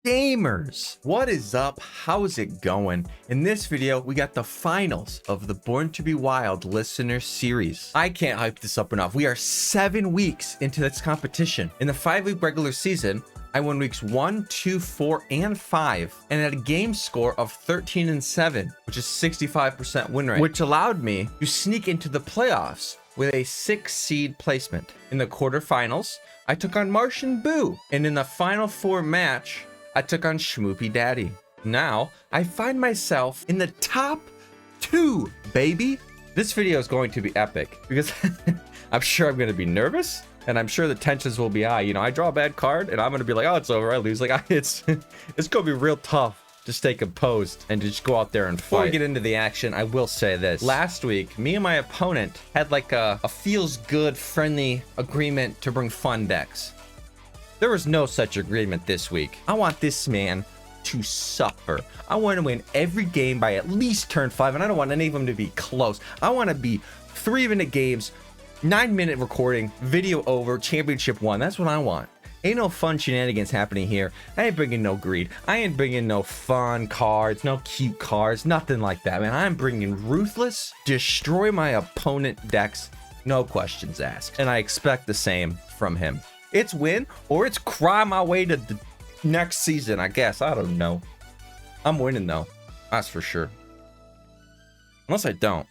Gamers, what is up? How's it going? In this video, we got the finals of the Born to be Wild listener series. I can't hype this up enough. We are 7 weeks into this competition. In the 5-week regular season, I won weeks 1, 2, 4, and 5, and had a game score of 13 and 7, which is 65% win rate, which allowed me to sneak into the playoffs with a 6 seed placement. In the quarterfinals, I took on Martian Boo, and in the final 4 match, I took on Schmoopy Daddy. Now, I find myself in the top 2, baby. This video is going to be epic because I'm sure I'm going to be nervous and I'm sure the tensions will be high. You know, I draw a bad card and I'm going to be like, oh, it's over. I lose. Like, it's going to be real tough to stay composed and to just go out there and fight. Before we get into the action, I will say this. Last week, me and my opponent had like a feels good, friendly agreement to bring fun decks. There was no such agreement this week. I want this man to suffer. I want to win every game by at least turn 5, and I don't want any of them to be close. I want to be 3-minute games, 9-minute recording, video over, championship won. That's what I want. Ain't no fun shenanigans happening here. I ain't bringing no greed. I ain't bringing no fun cards, no cute cards, nothing like that, man. I'm bringing ruthless, destroy my opponent decks, no questions asked. And I expect the same from him. It's win or it's cry my way to the next season, I guess. I don't know. I'm winning though. That's for sure. Unless I don't.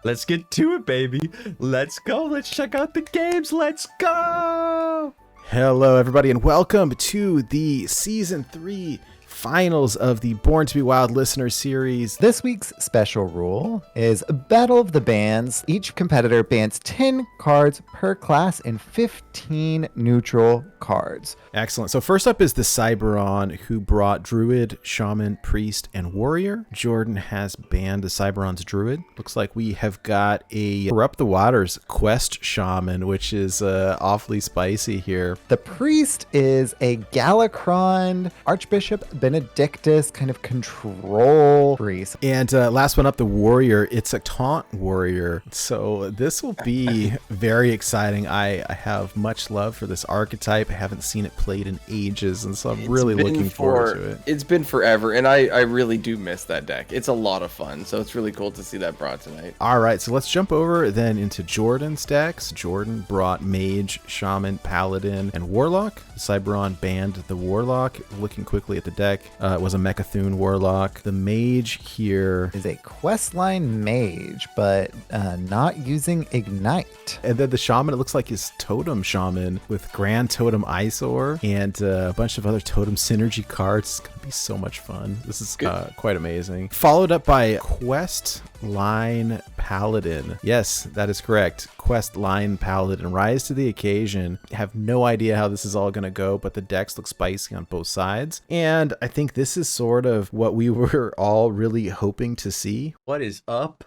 Let's get to it, baby. Let's go. Let's check out the games. Let's go. Hello, everybody, and welcome to the Season 3 finals of the Born to be Wild listener series. This week's special rule is Battle of the Bans. Each competitor bans 10 cards per class and 15 neutral cards. Excellent. So first up is TheCyberon, who brought Druid, Shaman, Priest, and Warrior. Jordan has banned TheCyberon's Druid. Looks like we have got a Corrupt the Waters Quest Shaman, which is awfully spicy here. The Priest is a Galakron Archbishop Benedictus kind of control priest. And last one up, the Warrior. It's a Taunt Warrior. So this will be very exciting. I have much love for this archetype. I haven't seen it played in ages, and so I'm really looking forward to it. It's been forever, and I really do miss that deck. It's a lot of fun, so it's really cool to see that brought tonight. All right, so let's jump over then into Jordan's decks. Jordan brought Mage, Shaman, Paladin, and Warlock. Cyberon banned the Warlock. Looking quickly at the deck, it was a Mechathune Warlock. The Mage here is a questline Mage, but not using Ignite. And then the Shaman, it looks like his Totem Shaman with Grand Totem Eyesore and a bunch of other Totem Synergy cards. It's going to be so much fun. This is quite amazing. Followed up by Quest Line Paladin. Yes, that is correct. Quest Line Paladin. Rise to the occasion. Have no idea how this is all going to go, but the decks look spicy on both sides. And I think this is sort of what we were all really hoping to see. What is up,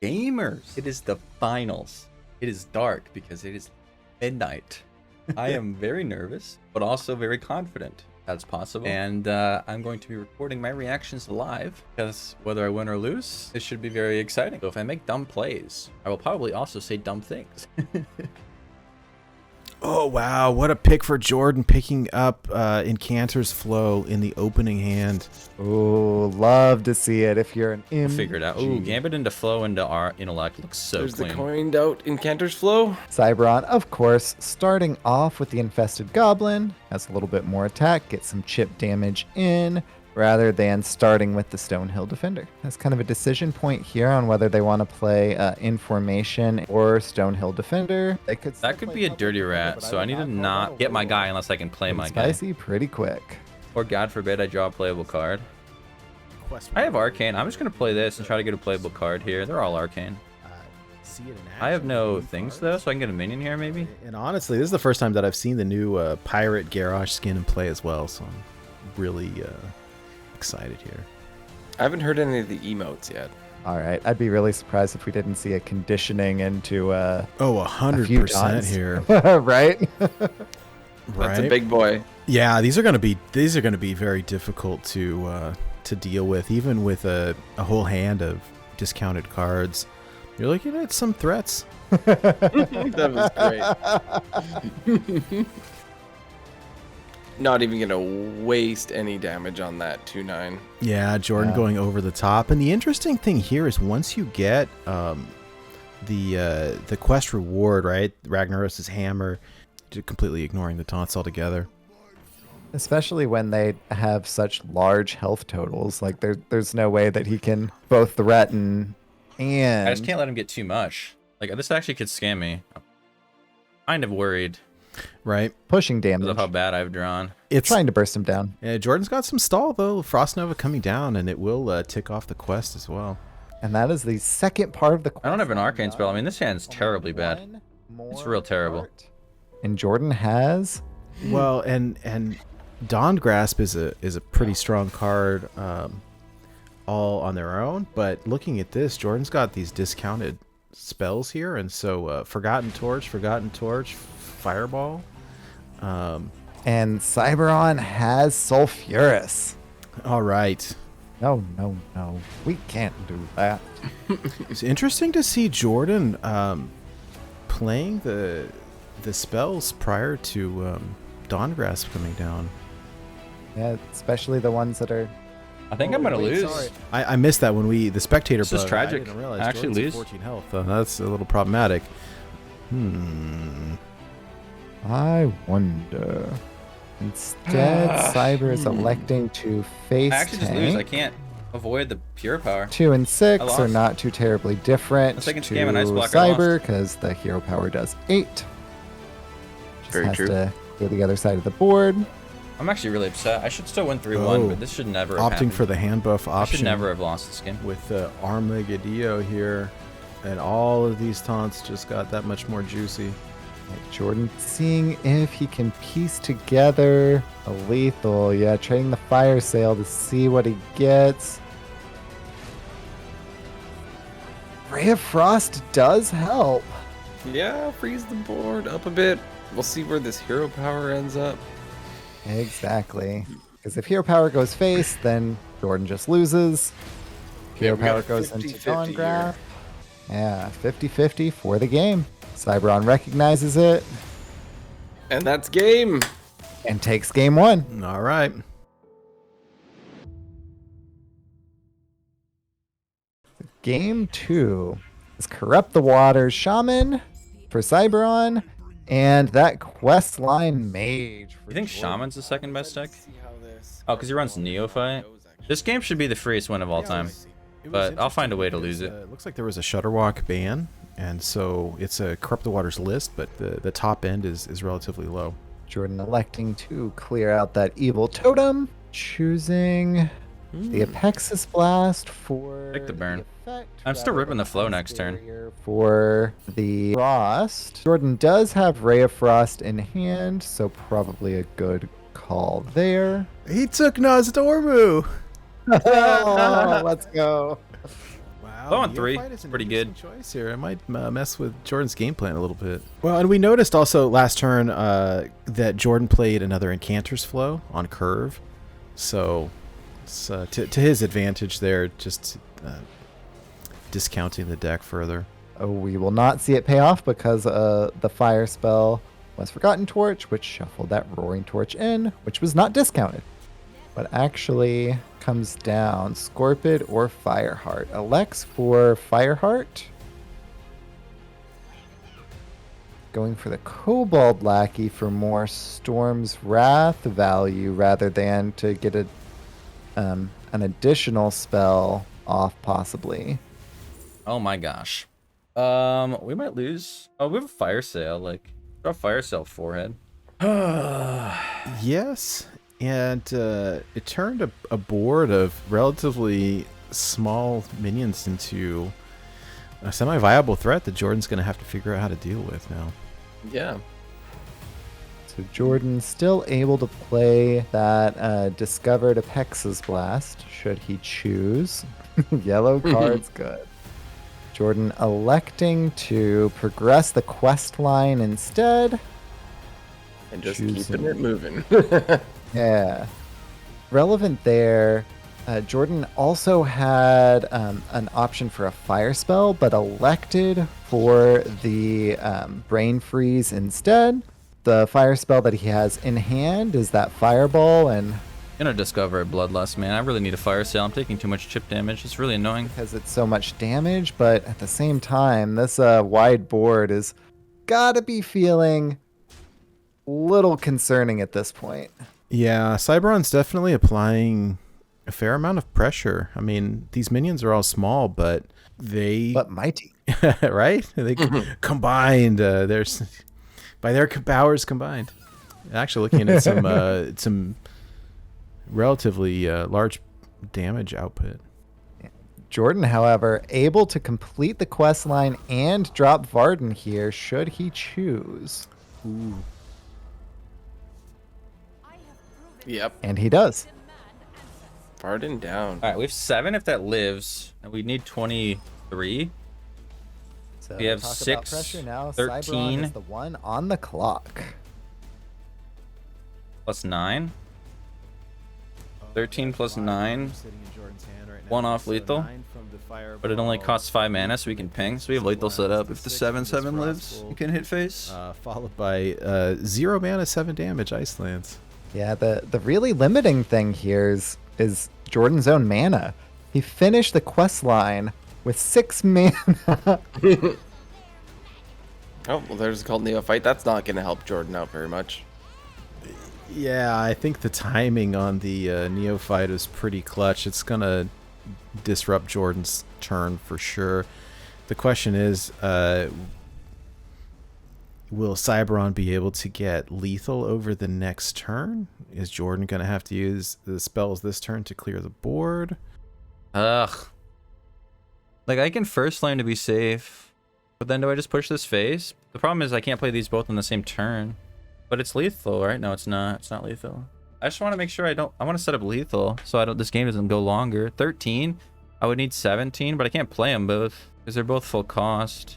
gamers? It is the finals. It is dark because it is midnight. I am very nervous, but also very confident that's possible. And I'm going to be recording my reactions live because whether I win or lose, this should be very exciting. So if I make dumb plays, I will probably also say dumb things. Oh, wow. What a pick for Jordan, picking up Incanter's Flow in the opening hand. Oh, love to see it if you're an MG. Figure it out. Ooh, Gambit into Flow into our Intellect looks so There's clean. the coined out Incanter's Flow. Cyberon, of course, starting off with the Infested Goblin. Has a little bit more attack, get some chip damage in, rather than starting with the Stonehill Defender. That's kind of a decision point here on whether they want to play Information or Stonehill Defender. That could be a dirty rat, so I need to not get my guy unless I can play my guy. Spicy pretty quick. Or God forbid I draw a playable card. I have Arcane. I'm just going to play this and try to get a playable card here. They're all Arcane. I have no things though, so I can get a minion here maybe. And honestly, this is the first time that I've seen the new Pirate Garrosh skin in play as well, so I'm really excited here. I haven't heard any of the emotes yet. All right, I'd be really surprised if we didn't see a conditioning into 100% here. Right? That's a big boy. Yeah, these are going to be very difficult to deal with, even with a whole hand of discounted cards. You're looking at some threats. That was great. not even gonna waste any damage on that 2/9. Yeah, Jordan going over the top. And the interesting thing here is once you get the quest reward, right? Ragnaros' hammer, completely ignoring the taunts altogether. Especially when they have such large health totals. Like there's no way that he can both threaten and I just can't let him get too much. Like, this actually could scam me. I'm kind of worried Right. pushing because damage. of how bad I've drawn. It's Trying to burst him down. Yeah, Jordan's got some stall though. Frost Nova coming down, and it will tick off the quest as well. And that is the second part of the quest. I don't have an arcane spell. I mean, this hand's terribly bad. It's real terrible. And Jordan has Well, and Dawn Grasp is a pretty strong card, all on their own. But looking at this, Jordan's got these discounted spells here, and so Forgotten Torch, Fireball. and Cyberon has Sulfurous. All right. No. We can't do that. It's interesting to see Jordan playing the spells prior to Dawn Grasp coming down. Yeah, especially the ones that are. I think I'm gonna wait, lose. sorry. I missed that when the spectator. This is bug, tragic. I didn't realize I actually Jordan's at lose. 14 health. That's a little problematic. I wonder. Instead, Cyber is electing to face I actually just lose. I tank. can't avoid the pure power. 2 and 6 I are lost. not too terribly different The second to scam and Ice Block, I Cyber because the hero power does 8. Just Very has true. to go to the other side of the board. I'm actually really upset. I should still win 3-1, Oh. but this should never have Opting happened. for the hand buff I should option never have lost this game. with Armageddon here, and all of these taunts just got that much more juicy. Like Jordan seeing if he can piece together a lethal. Yeah, trading the fire sale to see what he gets. Ray of Frost does help. Yeah, freeze the board up a bit. We'll see where this hero power ends up. Exactly. Because if hero power goes face, then Jordan just loses. Hero we got power a goes into 50-50 Dawn here. Graph. Yeah, 50-50 for the game. Cyberon recognizes it And that's game. and takes game 1. All right. Game 2 is Corrupt the Waters Shaman for Cyberon and that quest line Mage. For You think Jordan. Shaman's the second best deck? Oh, because he runs Neophyte? This game should be the freest win of all time. But I'll find a way to lose it. It looks like there was a Shutterwalk ban, and so it's a Corrupt the Waters list, but the top end is relatively low. Jordan electing to clear out that evil totem, choosing the Apexis Blast for Pick the burn. effect, I'm still rather ripping than the flow next turn. barrier for the Frost. Jordan does have Ray of Frost in hand, so probably a good call there. He took Nozdormu. Oh, let's go. Wow, Low on Neophyte 3, is an pretty good. interesting choice here. I might mess with Jordan's game plan a little bit. Well, and we noticed also last turn that Jordan played another Incanter's Flow on curve, so it's to his advantage there, just discounting the deck further. Oh, we will not see it pay off because the fire spell was Forgotten Torch, which shuffled that Roaring Torch in, which was not discounted, but actually comes down Scorpid or Fireheart. Elects for Fireheart. Going for the Kobold Lackey for more Storm's Wrath value rather than to get an additional spell off possibly. Oh my gosh. We might lose. Oh, we have a fire sale. Like, draw a fire sale forehead. Yes, and it turned a board of relatively small minions into a semi-viable threat that Jordan's going to have to figure out how to deal with now. Yeah. So Jordan still able to play that discovered Apexis Blast should he choose. Yellow card's good. Jordan electing to progress the quest line instead. And just Choosing. keeping it moving. Yeah. Relevant there. Jordan also had an option for a fire spell, but elected for the Brain Freeze instead. the fire spell that he has in hand is that fireball, and Gonna discover a bloodlust, man. I really need a fire sale. I'm taking too much chip damage. It's really annoying. because it's so much damage, but at the same time, this wide board is gotta be feeling a little concerning at this point. Yeah, CybeRon's definitely applying a fair amount of pressure. I mean, these minions are all small, but they But mighty. right? They combined. There's by their powers combined. Actually, looking at some relatively large damage output. Jordan, however, able to complete the quest line and drop Varden here, should he choose. Yep. And he does. Varden down. All right, we have 7 if that lives, and we need 23. So We have talk about 6, pressure now. 13. CybeRon is the one on the clock. Plus 9. 13 plus 9. 1 off lethal. But it only costs 5 mana, so we can ping. So we have lethal set up. If the 7/7 lives, you can hit face. Followed by 0 mana, 7 damage Ice Lance. Yeah, the really limiting thing here is Jordan's own mana. He finished the quest line with 6 mana. Oh, well, there's a called Neophyte. That's not going to help Jordan out very much. Yeah, I think the timing on the Neophyte is pretty clutch. It's going to disrupt Jordan's turn for sure. The question is, will CybeRon be able to get lethal over the next turn? Is Jordan going to have to use the spells this turn to clear the board? Ugh. Like, I can first line to be safe, but then do I just push this face? The problem is I can't play these both on the same turn. But it's lethal, right? No, it's not. It's not lethal. I just want to make sure I want to set up lethal so this game doesn't go longer. 13. I would need 17, but I can't play them both because they're both full cost.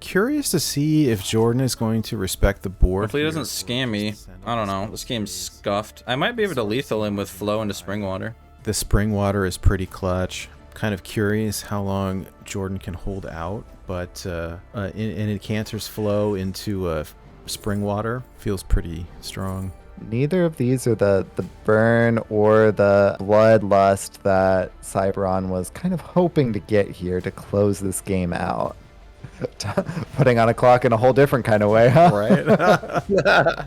Curious to see if Jordan is going to respect the board. Hopefully he here. doesn't scam me. I don't know. This game's scuffed. I might be able to lethal him with flow into spring water. The spring water is pretty clutch. Kind of curious how long Jordan can hold out, but in a Cantor's flow into spring water feels pretty strong. Neither of these are the burn or the bloodlust that CybeRon was kind of hoping to get here to close this game out. Putting on a clock in a whole different kind of way, huh? Right?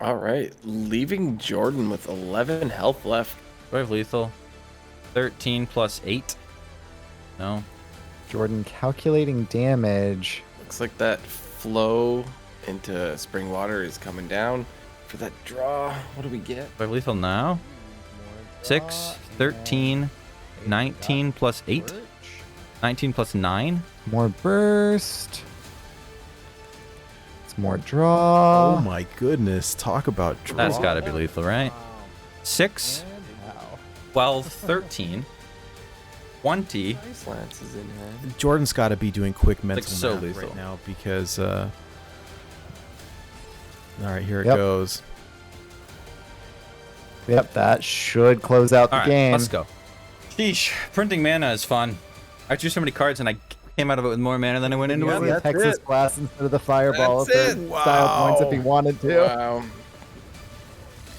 All right. Leaving Jordan with 11 health left. Do I have lethal? 13 plus 8? No. Jordan calculating damage. Looks like that flow into spring water is coming down. For that draw, what do we get? Do I have lethal now? 6, 13, 19 plus 8? 19 plus 9? More burst. It's more draw. Oh my goodness. Talk about draw. That's got to be lethal, right? 6, 12, 13, 20. Lance is in hand. Jordan's got to be doing quick mental so math lethal. right now because all right, here it Yep. goes. Yep, that should close out the All right, game. let's go. Sheesh, printing mana is fun. I drew so many cards and I came out of it with more mana than I went into Yeah, it the with. Texas Blast instead of the Fireball That's for it. style points if he wanted to. Wow.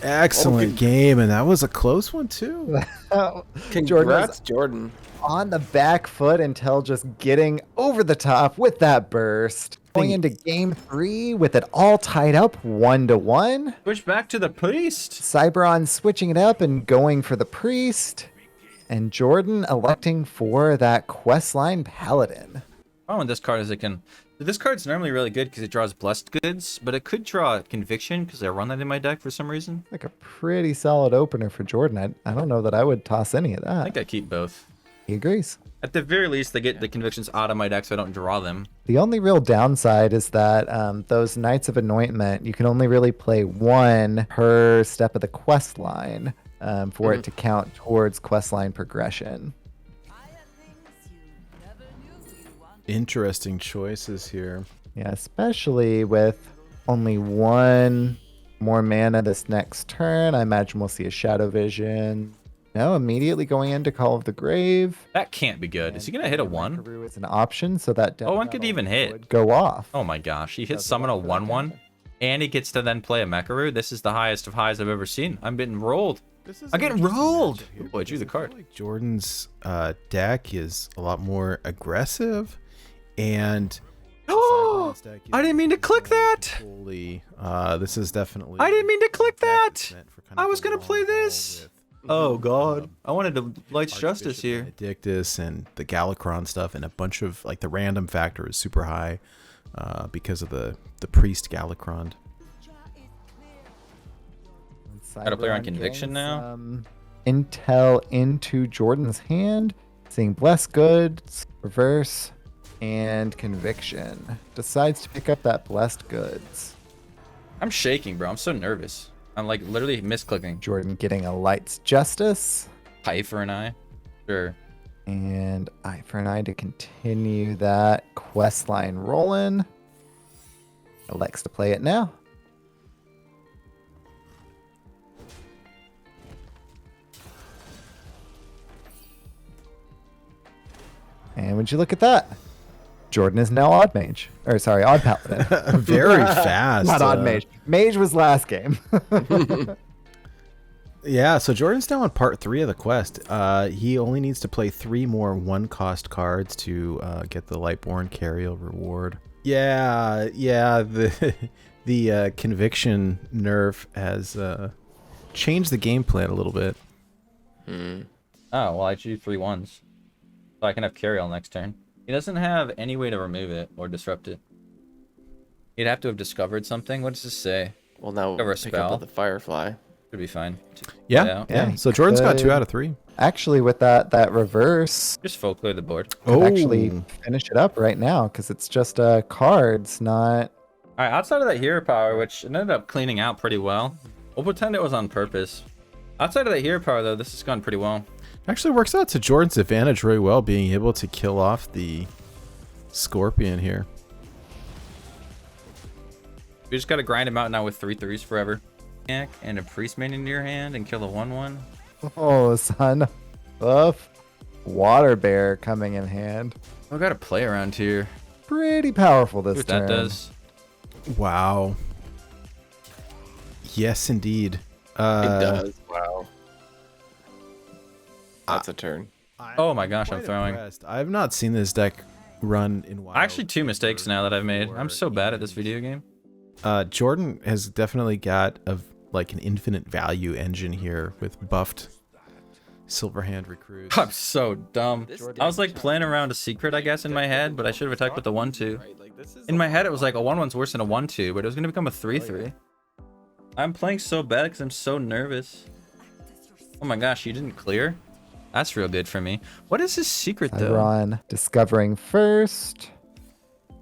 Excellent game, and that was a close one too. Jordan Congrats, was Jordan. on the back foot until just getting over the top with that burst. Going into game 3 with it all tied up 1-1. Switch back to the priest. CybeRon switching it up and going for the priest. And Jordan electing for that questline paladin. Oh, and this card is this card's normally really good because it draws blessed goods, but it could draw conviction because I run that in my deck for some reason. Like a pretty solid opener for Jordan. I don't know that I would toss any of I that. think I keep both. He agrees. At the very least, they get the convictions out of my deck so I don't draw them. The only real downside is that those Knights of Anointment, you can only really play one per step of the quest line for it to count towards quest line progression. Interesting choices here. Yeah, especially with only one more mana this next turn. I imagine we'll see a Shadow Vision. No, immediately going into Call of the Grave. That can't be good. Is he gonna hit a 1? Microbrew is an option, so that death one could rattle even hit. would go off. Oh my gosh, he hits Does summon a allow for that to 1/1, happen. and he gets to then play a Mecharoo. This is the highest of highs I've ever seen. I'm getting rolled. This is I'm an getting interesting rolled. matchup here Ooh, I drew because the feel card. like Jordan's deck is a lot more aggressive, and Oh, Cyberon's deck I didn't mean to is click more that. control-y. This is definitely. I didn't mean to click a deck that. that's meant for kind I of was the gonna long play haul this. with, Oh god, I wanted to Light's Justice Archbishop here. Benedictus and the Galakron stuff, and a bunch of like the random factor is super high because of the priest Galakron. Gotta play her on Cyberon Conviction getting now? some Intel into Jordan's hand. Seeing Bless Goods, Reverse, and Conviction. Decides to pick up that Blessed Goods. I'm shaking, bro. I'm so nervous. I'm like literally misclicking. Jordan getting a Light's Justice. Eye for an eye. Sure. And Eye for an Eye to continue that quest line rolling. Elects to play it now. And would you look at that? Jordan is now Odd Mage. Or sorry, Odd Paladin. Very fast. Not Odd Mage. Mage was last game. Yeah, so Jordan's now on part 3 of the quest. He only needs to play 3 more 1-cost cards to get the Lightborn Cariel reward. Yeah, the conviction nerf has changed the game plan a little bit. Oh, well, I drew 3 1s. So I can have Cariel next turn. He doesn't have any way to remove it or disrupt it. He'd have to have discovered something. What does this say? Well, now Cover a pick spell. up with the Firefly. Should be fine. Yeah. Yeah, So Jordan's got 2 could- out of 3. Actually, with that reverse, Just folk clear the board. could actually finish it up right now because it's just cards, not. Alright, outside of that hero power, which it ended up cleaning out pretty well. We'll pretend it was on purpose. Outside of that hero power, though, this has gone pretty well. Actually works out to Jordan's advantage really well, being able to kill off the Scorpion here. We just gotta grind him out now with 3 3s forever. And a priest main into your hand and kill a 1/1. Oh, son of Water Bear coming in hand. I gotta play around here. Pretty powerful See this what turn. that does. Wow. Yes, indeed. It does. Wow. That's a turn. Oh my gosh, I'm Quite throwing. impressed. I've not seen this deck run in wild. Actually, 2 mistakes now that I've made. I'm so bad at this video game. Jordan has definitely got an infinite value engine here with buffed Silverhand recruits. I'm so dumb. I was like playing around a secret, I guess, in my head, but I should have attacked with the 1/2. In my head, it was like a 1/1's worse than a 1/2, but it was gonna become a 3/3. I'm playing so bad because I'm so nervous. Oh my gosh, you didn't clear? That's real good for me. What is his secret though? Cyberon discovering first.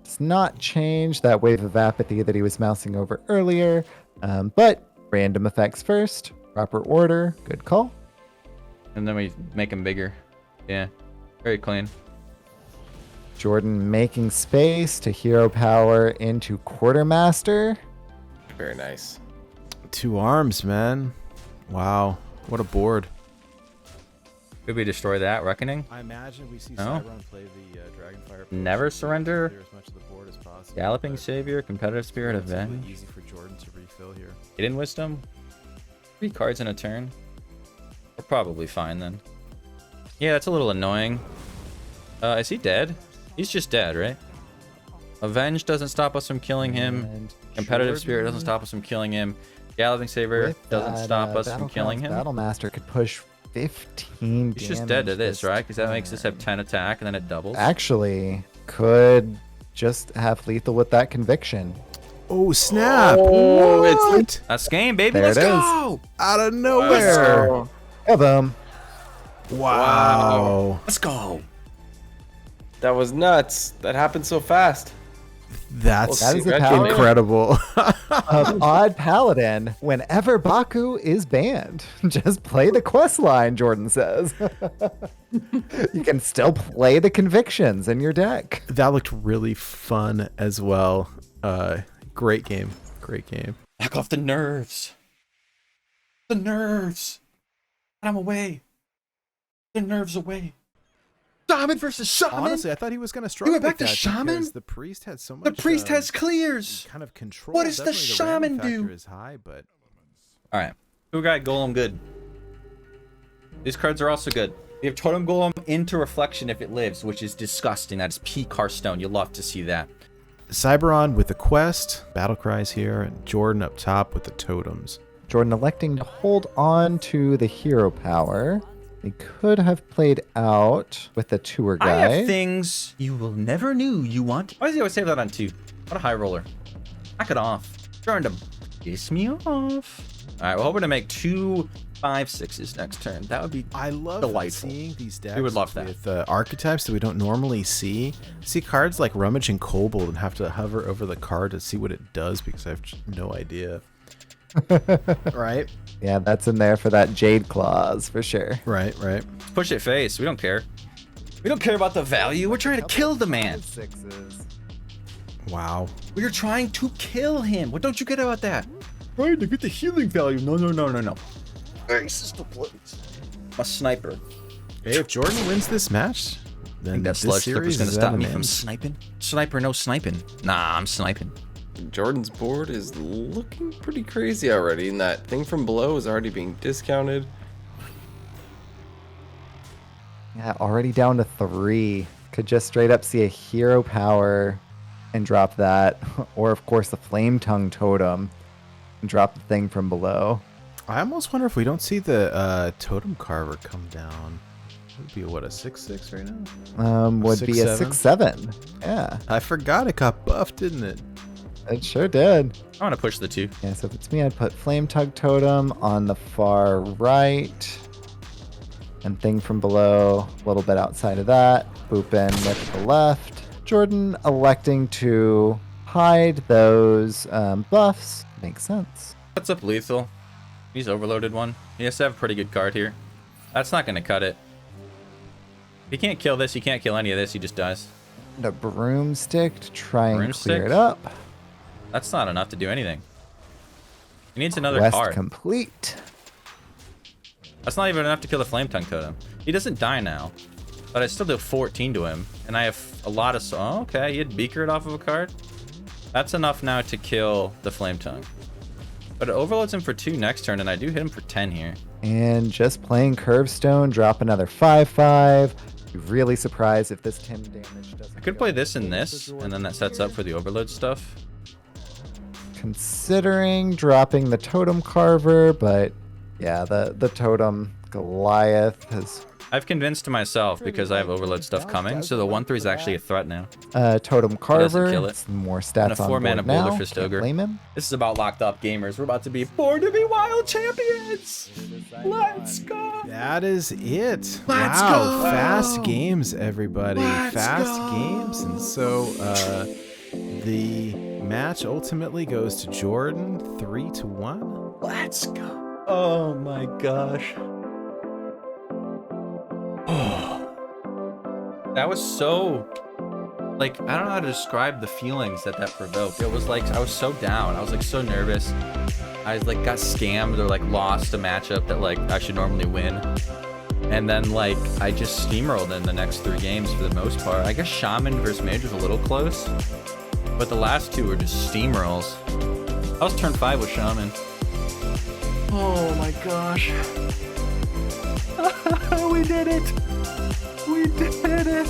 Does not change that wave of apathy that he was mousing over earlier. But random effects first. Proper order. Good call. And then we make him bigger. Yeah, very clean. Jordan making space to hero power into Quartermaster. Very nice. 2 arms, man. Wow. What a board. Could we destroy that Reckoning? I imagine we see Oh. Cyberon play the Dragonfire. Never surrender. Clear as much of the board as possible, Galloping but Savior, Competitive Spirit, it's really Avenge. easy for Jordan to refill here. Hidden Wisdom. 3 cards in a turn. We're probably fine then. Yeah, that's a little annoying. Is he dead? He's just dead, right? Avenge doesn't stop us from killing him. And Competitive Spirit Jordan doesn't stop us from killing him. Galloping Savior with doesn't that, stop us from killing him. Battlemaster could push 15 He's just dead to damage this, right? Because that makes turn. this have 10 attack and then it doubles. Actually, could just have lethal with that conviction. Oh, snap. Oh, it's What? That's game, baby. There Let's it is. go. Out of nowhere. Boom. Wow. Let's go. That was nuts. That happened so fast. That's That is the Congratulations. power incredible. of Odd Paladin whenever Baku is banned. Just play the quest line, Jordan says. You can still play the convictions in your deck. That looked really fun as well. Great game. Great game. Back off the nerves. The nerves. Get him away. the nerves away. Shaman versus Shaman. Honestly, I thought he was going to struggle went back with to that Shaman? because the priest had so much. The priest has clears. kind of control. What does the Definitely shaman random factor do? Is high, but All right. Who got Golem good? These cards are also good. We have Totem Golem into Reflection if it lives, which is disgusting. That is peak Hearthstone. You'll love to see that. CybeRon with the quest, battle cries here, and Jordan up top with the totems. Jordan electing to hold on to the hero power. They could have played out with the tour I guide. have things you will never knew you want. Why does he always say that on 2? What a high roller. Knock it off. Trying to piss me off. All right, we're hoping to make 2 5/6s next turn. That would be I love delightful. seeing these decks We would love that. with archetypes that we don't normally see. See cards like Rummage and Kobold and have to hover over the card to see what it does because I have no idea. Right? Yeah, that's in there for that Jade Claws for sure. Right. push it face. We don't care. We don't care about the value. We're trying to kill the man. Sixes. Wow. We are trying to kill him. What don't you get about that? Trying to get the healing value. No. Aces to blades. A sniper. Hey, if Jordan wins this match, I then think that this sludge slipper's series gonna is stop at me an from end. sniping. Sniper, no sniping. Nah, I'm sniping. Jordan's board is looking pretty crazy already, and that thing from below is already being discounted. Yeah, already down to 3. Could just straight up see a hero power and drop that. Or, of course, the Flame Tongue Totem and drop the thing from below. I almost wonder if we don't see the Totem Carver come down. It would be, what, a 6/6 right now? Would be a 6/7? 6/7. Yeah, I forgot it got buffed, didn't it? it sure did. I want to push the 2. Yeah, so if it's me, I'd put Flame Tug Totem on the far right. And thing from below, a little bit outside of that. Boop in with the left. Jordan electing to hide those buffs. Makes sense. What's up, Lethal? He's overloaded one. He has to have a pretty good card here. That's not going to cut it. He can't kill this. He can't kill any of this. He just dies. And a broomstick to try and Broomstick? clear it up. That's not enough to do anything. He needs another Quest card. complete. That's not even enough to kill the Flame Tongue Totem. He doesn't die now, but I still do 14 to him, and I have a lot of... Oh, okay, he had Beaker it off of a card. That's enough now to kill the Flame Tongue. But it overloads him for 2 next turn, and I do hit him for 10 here. And just playing Curvestone, drop another 5/5. Be really surprised if this 10 damage doesn't. I could play this and this, and then that sets up for the overload stuff. Considering dropping the Totem Carver, but yeah, the Totem Goliath has I've convinced myself because I have overload stuff coming, so the 1/3 is actually a threat now. Totem Carver. kill it. It's more And stats a on 4-mana board now. Boulder Fist Can't Ogre. blame him. This is about locked up gamers. We're about to be Born to be Wild champions. Let's go. That is it. Let's Wow, go. fast games, everybody. Let's fast go. games. And so the match ultimately goes to Jordan 3-1. Let's go. Oh my gosh. That was so, like, I don't know how to describe the feelings that provoked. It was like, I was so down. I was like so nervous. I was like, got scammed or like lost a matchup that like I should normally win. And then like, I just steamrolled in the next 3 games for the most part. I guess Shaman versus Mage was a little close, but the last 2 were just steamrolls. I was turn 5 with Shaman. Oh my gosh. We did it. We did it.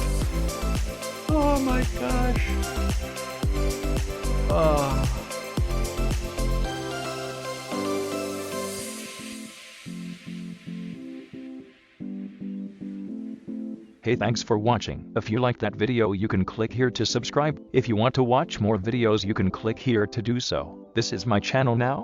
Oh my gosh. Oh. Hey, thanks for watching. If you liked that video, you can click here to subscribe. If you want to watch more videos, you can click here to do so. This is my channel now.